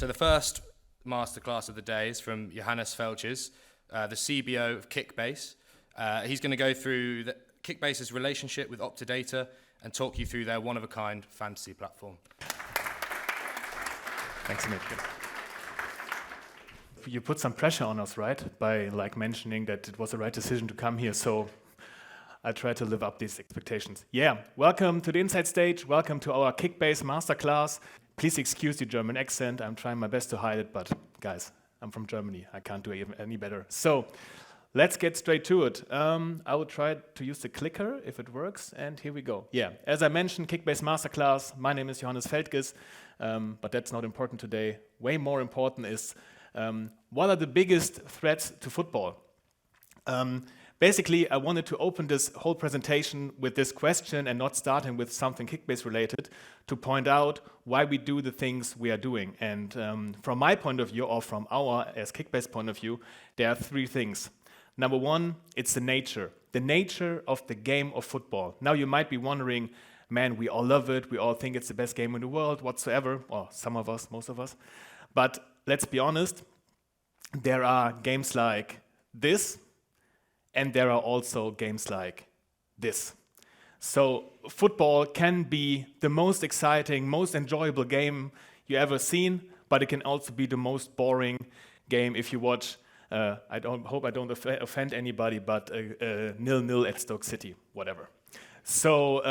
So the first masterclass of the day is from Johannes Feldges, the CBO of Kickbase. He's going to go through Kickbase's relationship with Optidata and talk you through their one-of-a-kind fantasy platform. Thanks, Nick. You put some pressure on us, right? By mentioning that it was the right decision to come here. So I try to live up these expectations. Yeah, welcome to the Inside Stage. Welcome to our Kickbase Masterclass. Please excuse the German accent. I'm trying my best to hide it, but guys, I'm from Germany. I can't do it any better. So let's get straight to it. I will try to use the clicker if it works, and here we go. Yeah, as I mentioned, Kickbase Masterclass. My name is Johannes Feldges, but that's not important today. Way more important is what are the biggest threats to football? Basically, I wanted to open this whole presentation with this question and not starting with something Kickbase related to point out why we do the things we are doing. And from my point of view, or from our as Kickbase point of view, there are three things. Number one, it's the nature of the game of football. Now you might be wondering, man, we all love it. We all think it's the best game in the world whatsoever. Well, some of us, most of us. But let's be honest, there are games like this, and there are also games like this. So football can be the most exciting, most enjoyable game you ever seen, but it can also be the most boring game if you watch, I hope I don't offend anybody, but 0-0 at Stoke City, whatever. So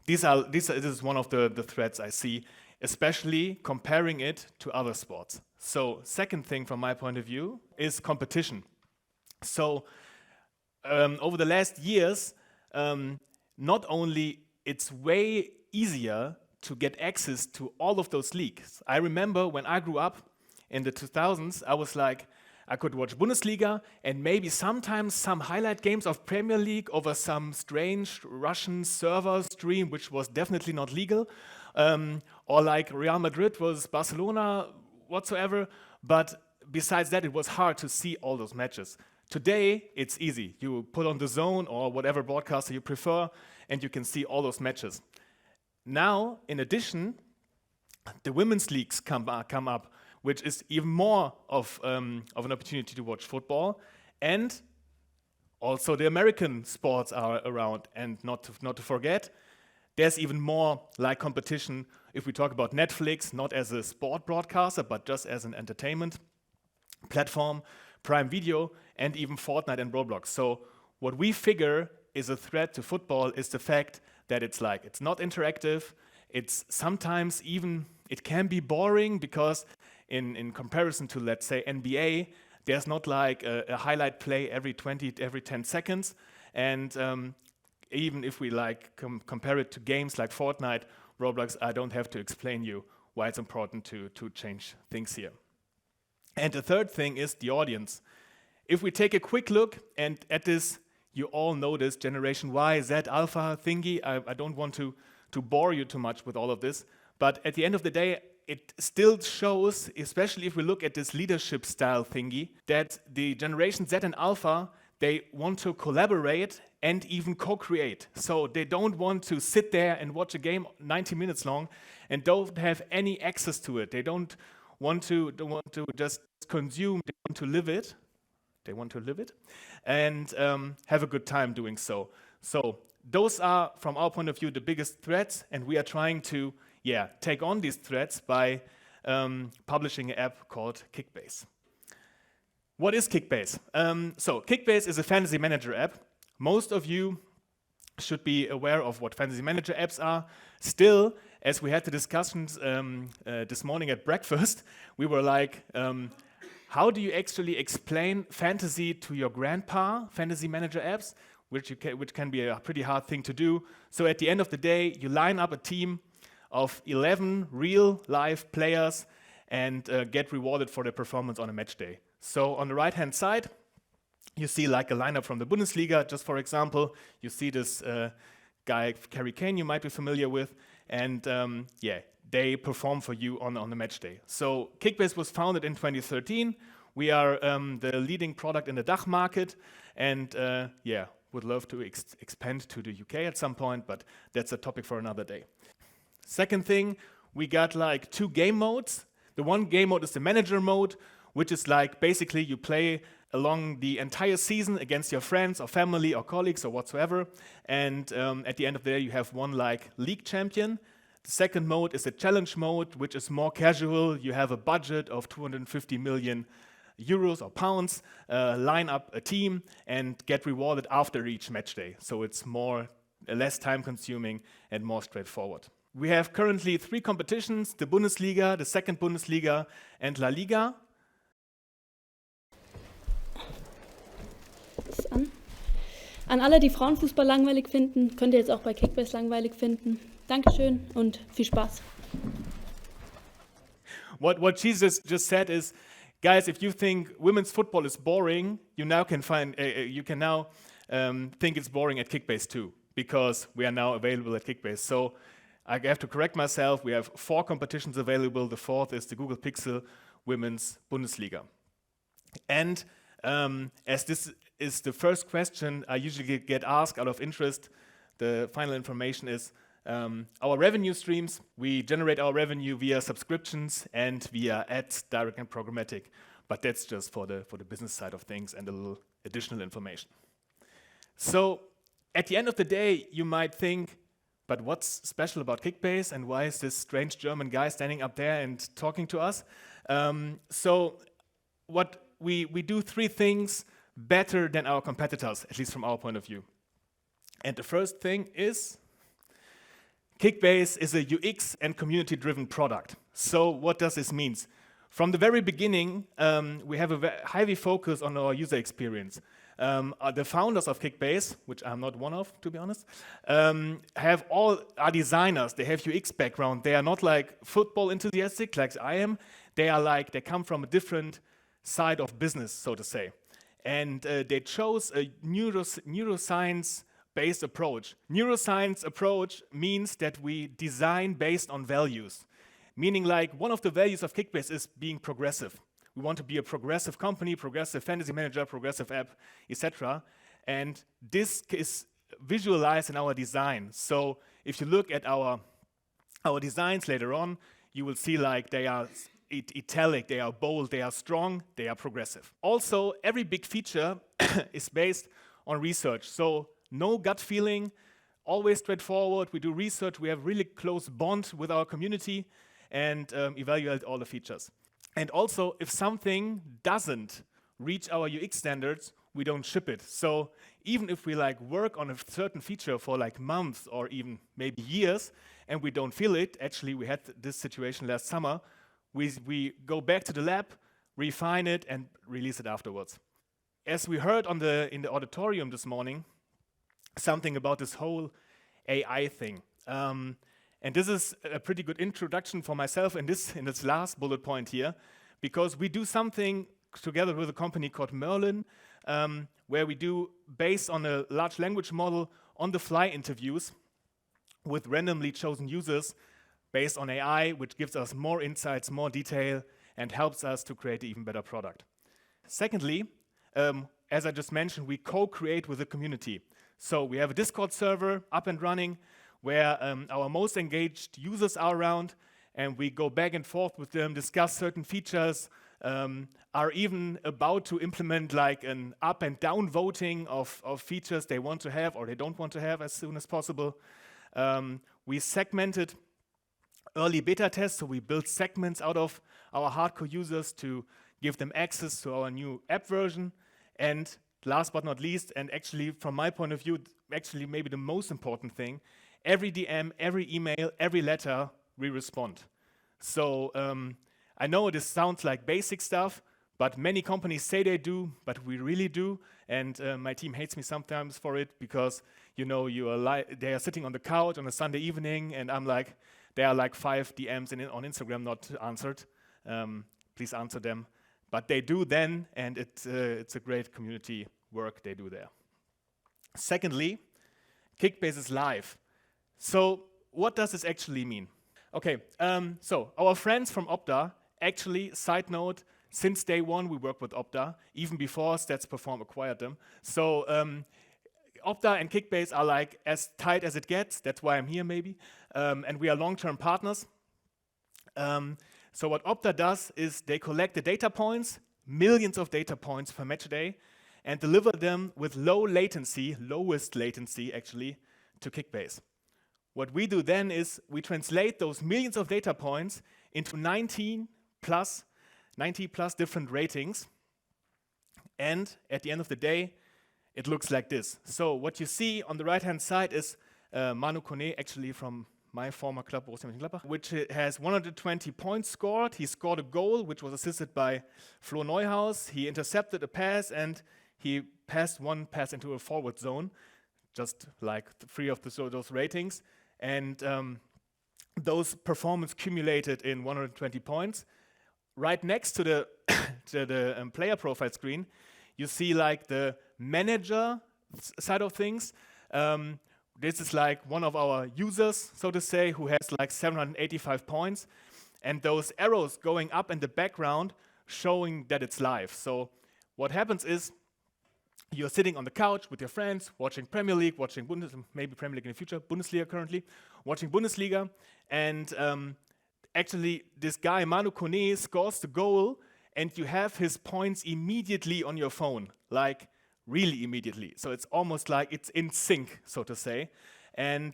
this is one of the threats I see, especially comparing it to other sports. So second thing from my point of view is competition. So over the last years, not only it's way easier to get access to all of those leagues. I remember when I grew up in the 2000s, I was like, I could watch Bundesliga and maybe sometimes some highlight games of Premier League over some strange Russian server stream, which was definitely not legal, or like Real Madrid was Barcelona, whatsoever. But besides that, it was hard to see all those matches. Today, it's easy. You put on the Zone or whatever broadcaster you prefer, and you can see all those matches. Now, in addition, the women's leagues come up, which is even more of an opportunity to watch football. And also the American sports are around. And not to forget, there's even more like competition if we talk about Netflix, not as a sport broadcaster, but just as an entertainment platform, Prime Video, and even Fortnite and Roblox. So what we figure is a threat to football is the fact that it's not interactive. It's sometimes even, it can be boring because in comparison to, let's say, NBA, there's not like a highlight play every 10 seconds. And even if we compare it to games like Fortnite, Roblox, I don't have to explain you why it's important to change things here. And the third thing is the audience. If we take a quick look and at this, you all know this Generation Y, Z, Alpha thingy. I don't want to bore you too much with all of this. But at the end of the day, it still shows, especially if we look at this leadership style thingy, that the Generation Z and Alpha, they want to collaborate and even co-create. So they don't want to sit there and watch a game 90 minutes long and don't have any access to it. They don't want to just consume, they want to live it. They want to live it and have a good time doing so. So those are, from our point of view, the biggest threats, and we are trying to take on these threats by publishing an app called Kickbase. What is Kickbase? So Kickbase is a fantasy manager app. Most of you should be aware of what fantasy manager apps are. Still, as we had the discussions this morning at breakfast, we were like, how do you actually explain fantasy to your grandpa, fantasy manager apps, which can be a pretty hard thing to do. So at the end of the day, you line up a team of 11 real live players and get rewarded for their performance on a match day. So on the right-hand side, you see like a lineup from the Bundesliga, just for example. You see this guy, Harry Kane, you might be familiar with, and they perform for you on the match day. So Kickbase was founded in 2013. We are the leading product in the DACH market, and would love to expand to the UK at some point, but that's a topic for another day. Second thing, we got like 2 game modes. The one game mode is the manager mode, which is like basically you play along the entire season against your friends or family or colleagues or whatsoever. And at the end of the day, you have one like league champion. The second mode is a challenge mode, which is more casual. You have a budget of 250 million euros or pounds, line up a team and get rewarded after each match day. So it's less time consuming and more straightforward. We have currently 3 competitions, the Bundesliga, the second Bundesliga and La Liga. Ist an. An alle, die Frauenfußball langweilig finden, könnt ihr jetzt auch bei Kickbase langweilig finden. Dankeschön und viel Spaß. What she just said is, guys, if you think women's football is boring, you can now think it's boring at Kickbase too, because we are now available at Kickbase. So I have to correct myself. We have 4 competitions available. The 4th is the Google Pixel Women's Bundesliga. And as this is the first question I usually get asked out of interest, the final information is our revenue streams. We generate our revenue via subscriptions and via ads, direct and programmatic. But that's just for the business side of things and a little additional information. So at the end of the day, you might think, but what's special about Kickbase and why is this strange German guy standing up there and talking to us? So what we do 3 things better than our competitors, at least from our point of view. And the first thing is Kickbase is a UX and community-driven product. So what does this mean? From the very beginning, we have a heavy focus on our user experience. The founders of Kickbase, which I'm not one of, to be honest, are designers. They have UX background. They are not like football enthusiastic like I am. They come from a different side of business, so to say. And they chose a neuroscience-based approach. Neuroscience approach means that we design based on values. Meaning like one of the values of Kickbase is being progressive. We want to be a progressive company, progressive fantasy manager, progressive app, etc. And this is visualized in our design. So if you look at our designs later on, you will see like they are italic, they are bold, they are strong, they are progressive. Also, every big feature is based on research. So no gut feeling, always straightforward. We do research, we have really close bond with our community and evaluate all the features. And also, if something doesn't reach our UX standards, we don't ship it. So even if we like work on a certain feature for like months or even maybe years, and we don't feel it, actually we had this situation last summer, we go back to the lab, refine it, and release it afterwards. As we heard in the auditorium this morning, something about this whole AI thing. And this is a pretty good introduction for myself in this last bullet point here, because we do something together with a company called Merlin, where we do, based on a large language model, on-the-fly interviews with randomly chosen users based on AI, which gives us more insights, more detail, and helps us to create an even better product. Secondly, as I just mentioned, we co-create with the community. So we have a Discord server up and running, where our most engaged users are around, and we go back and forth with them, discuss certain features, are even about to implement like an up and down voting of features they want to have or they don't want to have as soon as possible. We segmented early beta tests, so we built segments out of our hardcore users to give them access to our new app version. And last but not least, and actually from my point of view, actually maybe the most important thing, every DM, every email, every letter, we respond. So I know this sounds like basic stuff, but many companies say they do, but we really do. And my team hates me sometimes for it because, you know, they are sitting on the couch on a Sunday evening, and I'm like, there are like 5 DMs on Instagram not answered. Please answer them. But they do then, and it's a great community work they do there. Secondly, Kickbase is live. So what does this actually mean? Okay, so our friends from Opta, actually, side note, since day one we work with Opta, even before Stats Perform acquired them. So Opta and Kickbase are like as tight as it gets. That's why I'm here maybe. And we are long-term partners. So what Opta does is they collect the data points, millions of data points per match day, and deliver them with low latency, lowest latency actually, to Kickbase. What we do then is we translate those millions of data points into 90 plus different ratings. And at the end of the day, it looks like this. So what you see on the right-hand side is Manu Kone, actually from my former club, Borussia Mönchengladbach, which has 120 points scored. He scored a goal, which was assisted by Flo Neuhaus. He intercepted a pass, and he passed one pass into a forward zone, just like 3 of those ratings. And those performance cumulated in 120 points. Right next to the player profile screen, you see like the manager side of things. This is like one of our users, so to say, who has like 785 points. And those arrows going up in the background showing that it's live. So what happens is you're sitting on the couch with your friends, watching Premier League, watching maybe Premier League in the future, Bundesliga currently, watching Bundesliga. And actually, this guy, Manu Kone, scores the goal, and you have his points immediately on your phone, like really immediately. So it's almost like it's in sync, so to say. And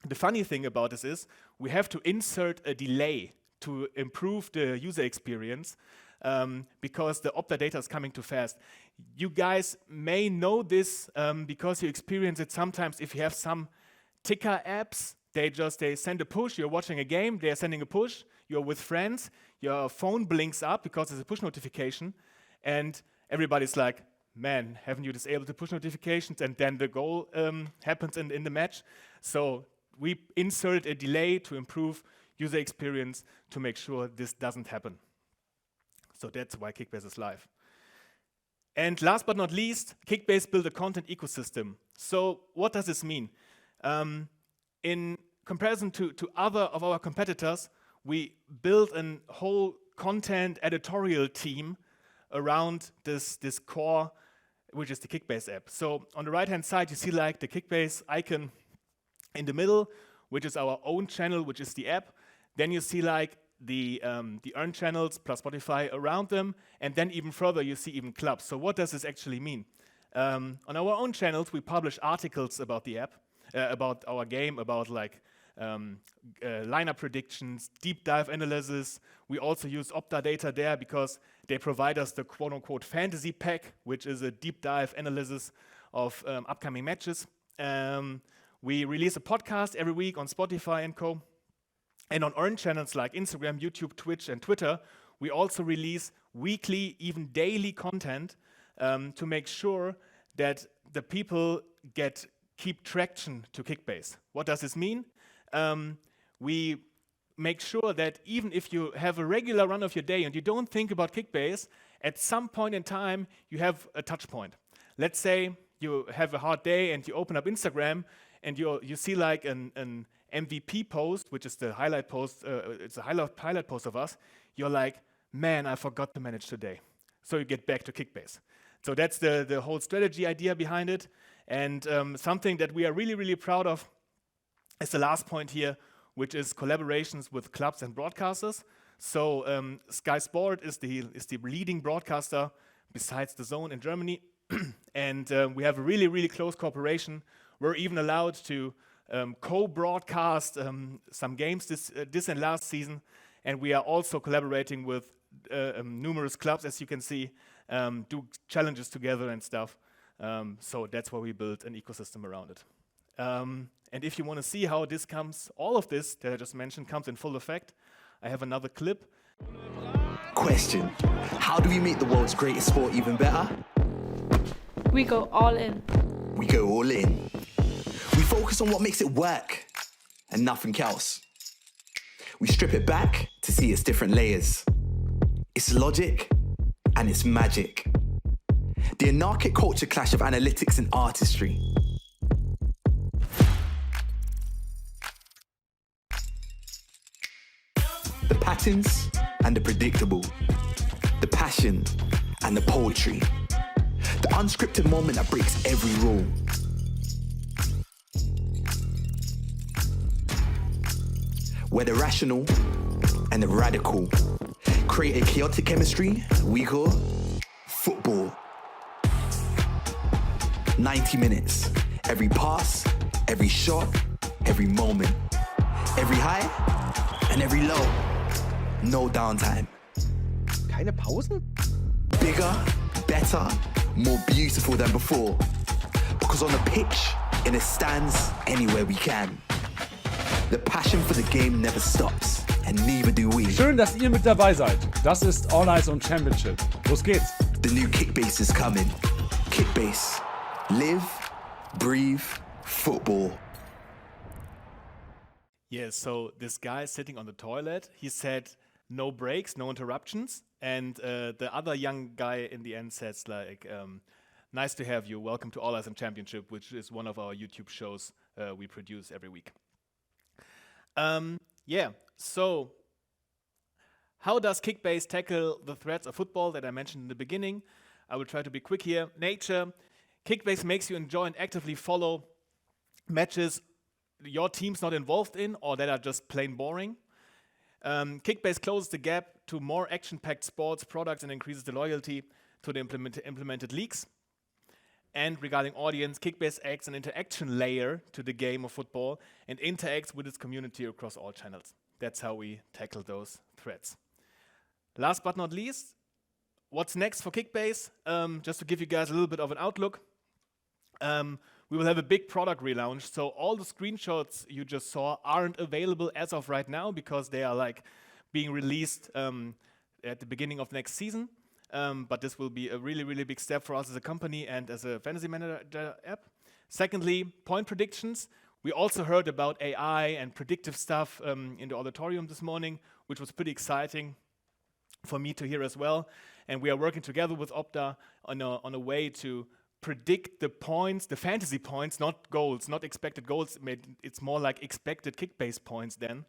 the funny thing about this is we have to insert a delay to improve the user experience because the Opta data is coming too fast. You guys may know this because you experience it sometimes if you have some ticker apps. They send a push, you're watching a game, they're sending a push, you're with friends, your phone blinks up because it's a push notification, and everybody's like, man, haven't you disabled the push notifications? And then the goal happens in the match. So we inserted a delay to improve user experience to make sure this doesn't happen. So that's why Kickbase is live. And last but not least, Kickbase built a content ecosystem. So what does this mean? In comparison to other of our competitors, we built a whole content editorial team around this core, which is the Kickbase app. So on the right-hand side, you see like the Kickbase icon in the middle, which is our own channel, which is the app. Then you see like the earned channels plus Spotify around them, and then even further, you see even clubs. So what does this actually mean? On our own channels, we publish articles about the app, about our game, about like lineup predictions, deep dive analysis. We also use Opta data there because they provide us the quote-unquote fantasy pack, which is a deep dive analysis of upcoming matches. We release a podcast every week on Spotify and co. And on earned channels like Instagram, YouTube, Twitch, and Twitter, we also release weekly, even daily content to make sure that the people keep traction to Kickbase. What does this mean? We make sure that even if you have a regular run of your day and you don't think about Kickbase, at some point in time, you have a touch point. Let's say you have a hard day and you open up Instagram and you see like an MVP post, which is the highlight post, it's a highlight post of us. You're like, man, I forgot to manage today. So you get back to Kickbase. So that's the whole strategy idea behind it. And something that we are really, really proud of is the last point here, which is collaborations with clubs and broadcasters. So Sky Sport is the leading broadcaster besides the Zone in Germany. And we have a really, really close cooperation. We're even allowed to co-broadcast some games this and last season. And we are also collaborating with numerous clubs, as you can see, do challenges together and stuff. So that's why we built an ecosystem around it. And if you want to see how all of this that I just mentioned comes in full effect, I have another clip. Question: how do we make the world's greatest sport even better? We go all in. We go all in. We focus on what makes it work and nothing else. We strip it back to see its different layers. It's logic and it's magic. The anarchic culture clash of analytics and artistry. The patterns and the predictable. The passion and the poetry. The unscripted moment that breaks every rule. Where the rational and the radical. Create a chaotic chemistry we call football. 90 minutes. Every pass, every shot, every moment. Every high and every low. No downtime. Keine Pausen? Bigger, better, more beautiful than before. Because on the pitch, in the stands, anywhere we can. The passion for the game never stops, and neither do we. Schön, dass ihr mit dabei seid. Das ist All Eyes on Championship. Los geht's. The new Kickbase is coming. Kickbase. Live, breathe, football. Yeah, so this guy sitting on the toilet, he said no breaks, no interruptions. And the other young guy in the end says like, nice to have you. Welcome to All Eyes on Championship, which is one of our YouTube shows we produce every week. Yeah, so how does Kickbase tackle the threats of football that I mentioned in the beginning? I will try to be quick here. Nature. Kickbase makes you enjoy and actively follow matches your team's not involved in or that are just plain boring. Kickbase closes the gap to more action-packed sports products and increases the loyalty to the implemented leagues. And regarding audience, Kickbase adds an interaction layer to the game of football and interacts with its community across all channels. That's how we tackle those threats. Last but not least, what's next for Kickbase? Just to give you guys a little bit of an outlook. We will have a big product relaunch, so all the screenshots you just saw aren't available as of right now because they are like being released at the beginning of next season. But this will be a really, really big step for us as a company and as a fantasy manager app. Secondly, point predictions. We also heard about AI and predictive stuff in the auditorium this morning, which was pretty exciting for me to hear as well. And we are working together with Opta on a way to predict the points, the fantasy points, not goals, not expected goals. It's more like expected Kickbase points then.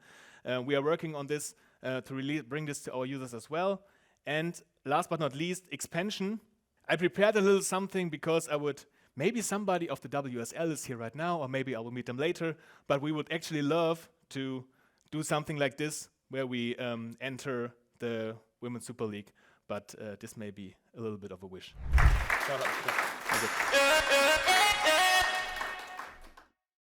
We are working on this to really bring this to our users as well. And last but not least, expansion. I prepared a little something because maybe somebody of the WSL is here right now, or maybe I will meet them later, but we would actually love to do something like this where we enter the Women's Super League, but this may be a little bit of a wish. Schade.